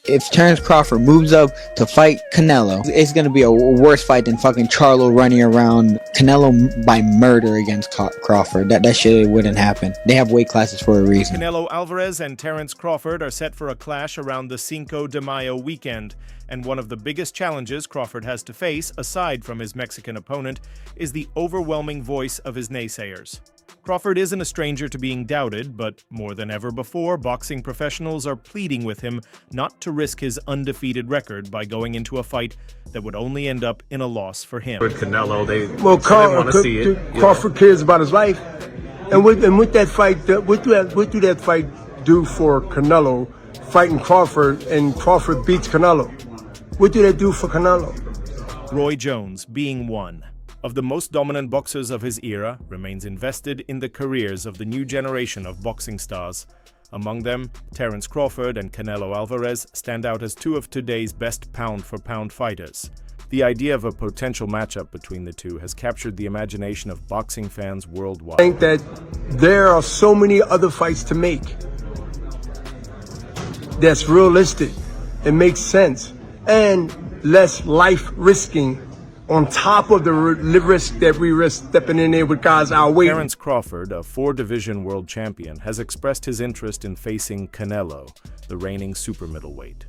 If Terence Crawford moves up to fight Canelo, it's going to be a worse fight than fucking Charlo running around Canelo by murder against Crawford. That shit wouldn't happen. They have weight classes for a reason. Canelo Alvarez and Terence Crawford are set for a clash around the Cinco de Mayo weekend, and one of the biggest challenges Crawford has to face, aside from his Mexican opponent, is the overwhelming voice of his naysayers. Crawford isn't a stranger to being doubted, but more than ever before, boxing professionals are pleading with him not to risk his undefeated record by going into a fight that would only end up in a loss for him. With Canelo, they want to see it. Crawford cares about his life, and with that fight, what do that fight do for Canelo? Fighting Crawford, and Crawford beats Canelo. What do that do for Canelo? Roy Jones, being one of the most dominant boxers of his era, remains invested in the careers of the new generation of boxing stars. Among them, Terence Crawford and Canelo Alvarez stand out as two of today's best pound-for-pound fighters. The idea of a potential matchup between the two has captured the imagination of boxing fans worldwide. I think that there are so many other fights to make that's realistic, it makes sense, and less life-risking on top of the risk that we risk stepping in there with guys our weight. Terence Crawford, a four-division world champion, has expressed his interest in facing Canelo, the reigning super middleweight.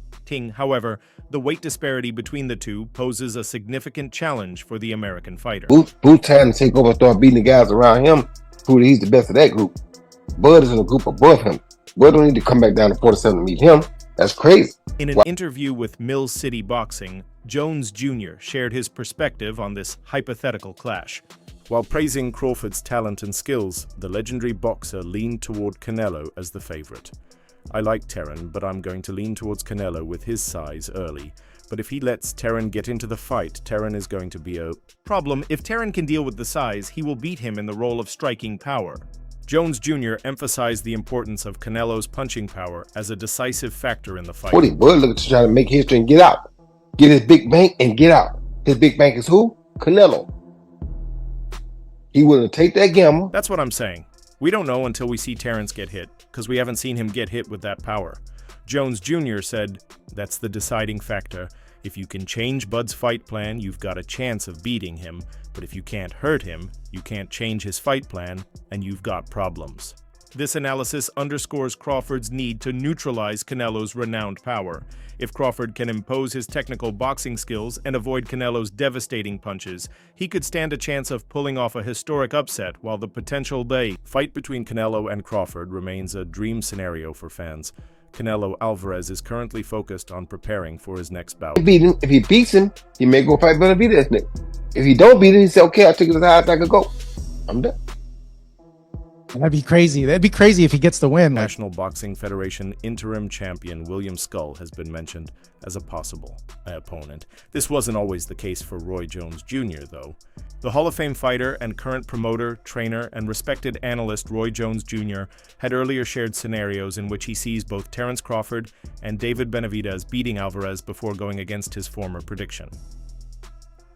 However, the weight disparity between the two poses a significant challenge for the American fighter. Boot time to take over and start beating the guys around him. He's the best of that group. Bud is in a group above him. Bud don't need to come back down to 47 to meet him. That's crazy. In an interview with Mill City Boxing, Jones Jr. shared his perspective on this hypothetical clash. While praising Crawford's talent and skills, the legendary boxer leaned toward Canelo as the favorite. I like Terence, but I'm going to lean towards Canelo with his size early. But if he lets Terence get into the fight, Terence is going to be a problem. If Terence can deal with the size, he will beat him in the role of striking power. Jones Jr. emphasized the importance of Canelo's punching power as a decisive factor in the fight. Bud looking to try to make history and get out. Get his big bank and get out. His big bank is who? Canelo. He willing to take that gamble. That's what I'm saying. We don't know until we see Terence get hit, because we haven't seen him get hit with that power. Jones Jr. said, "That's the deciding factor. If you can change Bud's fight plan, you've got a chance of beating him. But if you can't hurt him, you can't change his fight plan, and you've got problems." This analysis underscores Crawford's need to neutralize Canelo's renowned power. If Crawford can impose his technical boxing skills and avoid Canelo's devastating punches, he could stand a chance of pulling off a historic upset, while the potential fight between Canelo and Crawford remains a dream scenario for fans. Canelo Alvarez is currently focused on preparing for his next bout. If he beats him, he may go fight Benavidez next. If he don't beat him, he say, "Okay, I took it as high as I could go. I'm done." That'd be crazy. That'd be crazy if he gets the win. National Boxing Federation interim champion William Skull has been mentioned as a possible opponent. This wasn't always the case for Roy Jones Jr., though. The Hall of Fame fighter and current promoter, trainer, and respected analyst Roy Jones Jr. had earlier shared scenarios in which he sees both Terence Crawford and David Benavidez beating Alvarez before going against his former prediction.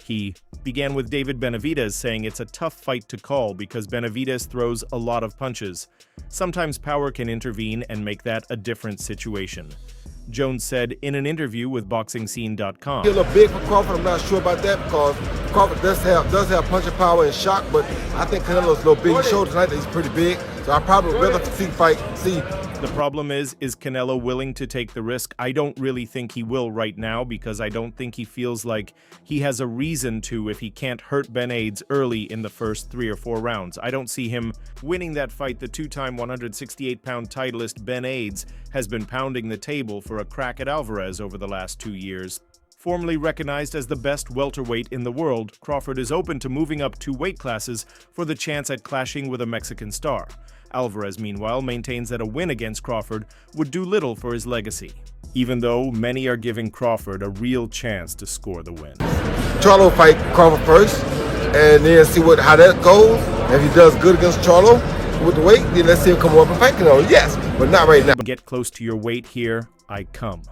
He began with David Benavidez, saying it's a tough fight to call because Benavidez throws a lot of punches. Sometimes power can intervene and make that a different situation. Jones said in an interview with BoxingScene.com. He's a little big for Crawford. I'm not sure about that because Crawford does have punching power and shock, but I think Canelo's a little big. He showed tonight that he's pretty big, so I probably would rather see. The problem is Canelo willing to take the risk? I don't really think he will right now because I don't think he feels like he has a reason to if he can't hurt Benavidez early in the first 3 or 4 rounds. I don't see him winning that fight. The two-time 168-pound titleist Benavidez has been pounding the table for a crack at Alvarez over the last 2 years. Formerly recognized as the best welterweight in the world, Crawford is open to moving up 2 weight classes for the chance at clashing with a Mexican star. Alvarez, meanwhile, maintains that a win against Crawford would do little for his legacy, even though many are giving Crawford a real chance to score the win. Charlo fight Crawford first, and then see how that goes. If he does good against Charlo with the weight, then let's see him come up and fight Canelo. Yes, but not right now. Get close to your weight here, I come.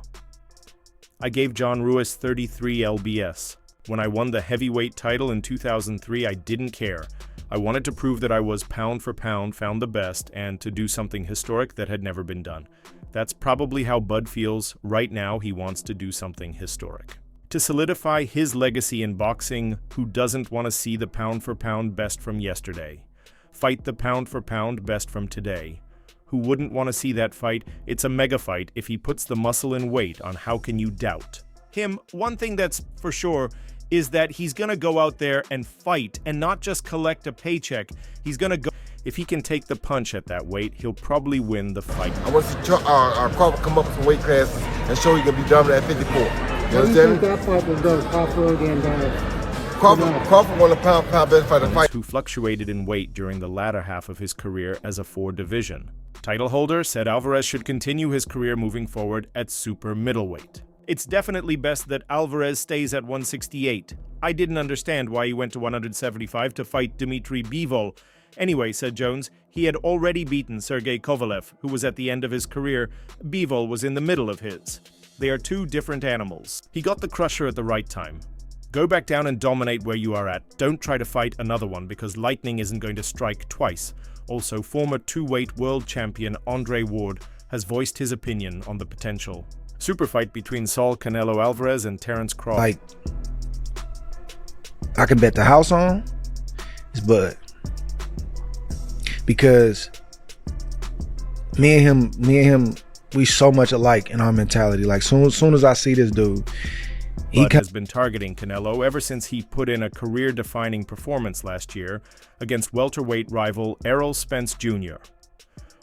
I gave John Ruiz 33 lbs. When I won the heavyweight title in 2003, I didn't care. I wanted to prove that I was pound for pound found the best and to do something historic that had never been done. That's probably how Bud feels right now. He wants to do something historic. To solidify his legacy in boxing, who doesn't want to see the pound-for-pound best from yesterday? Fight the pound-for-pound best from today. Who wouldn't want to see that fight? It's a mega fight if he puts the muscle and weight on. How can you doubt him? One thing that's for sure is that he's going to go out there and fight and not just collect a paycheck. He's going to go. If he can take the punch at that weight, he'll probably win the fight. I want to see Crawford come up with some weight classes and show he can be dominant at 54. You understand me? That fight was done, Crawford and Crawford won the pound-for-pound best fight. Who fluctuated in weight during the latter half of his career as a 4-division title holder, said Alvarez should continue his career moving forward at super middleweight. It's definitely best that Alvarez stays at 168. I didn't understand why he went to 175 to fight Dmitry Bivol. Anyway, said Jones, he had already beaten Sergey Kovalev, who was at the end of his career. Bivol was in the middle of his. They are two different animals. He got the crusher at the right time. Go back down and dominate where you are at. Don't try to fight another one because lightning isn't going to strike twice. Also, former 2-weight world champion Andre Ward has voiced his opinion on the potential super fight between Saul Canelo Alvarez and Terence Crawford. Like, I can bet the house on is Bud. Because me and him, we so much alike in our mentality. Like, soon as I see this dude, Bud has been targeting Canelo ever since he put in a career-defining performance last year against welterweight rival Errol Spence Jr.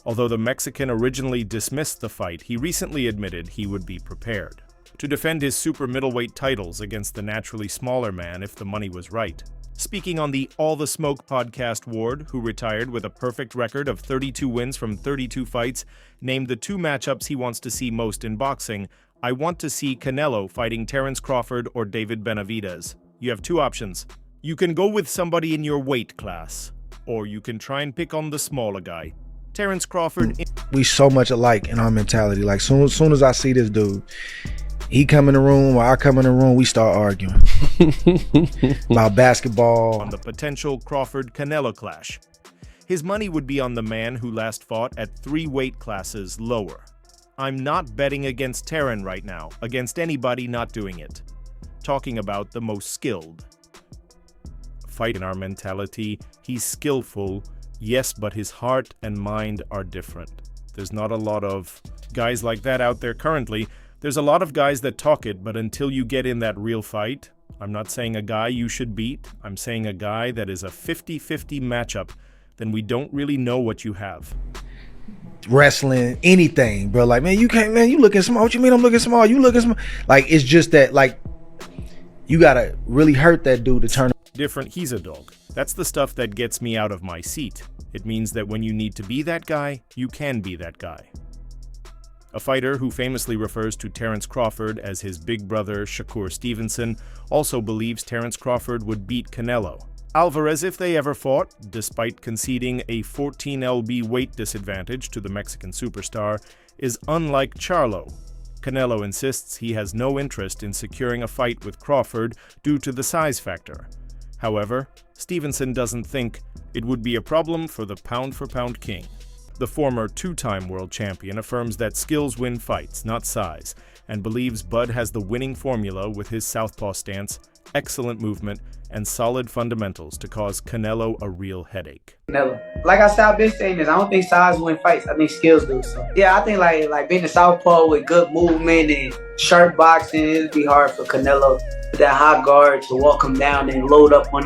Although the Mexican originally dismissed the fight, he recently admitted he would be prepared to defend his super middleweight titles against the naturally smaller man if the money was right. Speaking on the All the Smoke podcast, Ward, who retired with a perfect record of 32 wins from 32 fights, named the 2 matchups he wants to see most in boxing. I want to see Canelo fighting Terence Crawford or David Benavidez. You have 2 options. You can go with somebody in your weight class, or you can try and pick on the smaller guy. Terence Crawford. We so much alike in our mentality. Like, soon as I see this dude, he come in the room or I come in the room, we start arguing about basketball. On the potential Crawford-Canelo clash. His money would be on the man who last fought at 3 weight classes lower. I'm not betting against Terran right now, against anybody not doing it. Talking about the most skilled. Fight in our mentality, he's skillful, yes, but his heart and mind are different. There's not a lot of guys like that out there currently. There's a lot of guys that talk it, but until you get in that real fight, I'm not saying a guy you should beat, I'm saying a guy that is a 50-50 matchup, then we don't really know what you have. Wrestling, anything, bro. Like, man, you can't, man, you looking small. What you mean I'm looking small? You looking small. Like, it's just that, like, you gotta really hurt that dude to turn. Different, he's a dog. That's the stuff that gets me out of my seat. It means that when you need to be that guy, you can be that guy. A fighter who famously refers to Terence Crawford as his big brother Shakur Stevenson also believes Terence Crawford would beat Canelo. Alvarez, if they ever fought, despite conceding a 14 lb weight disadvantage to the Mexican superstar, is unlike Charlo. Canelo insists he has no interest in securing a fight with Crawford due to the size factor. However, Stevenson doesn't think it would be a problem for the pound-for-pound king. The former 2-time world champion affirms that skills win fights, not size, and believes Bud has the winning formula with his southpaw stance, excellent movement, and solid fundamentals to cause Canelo a real headache. Canelo. Like I said, I've been saying this. I don't think size win fights. I think skills do. So yeah, I think like being a southpaw with good movement and sharp boxing, it'd be hard for Canelo with that high guard to walk him down and load up on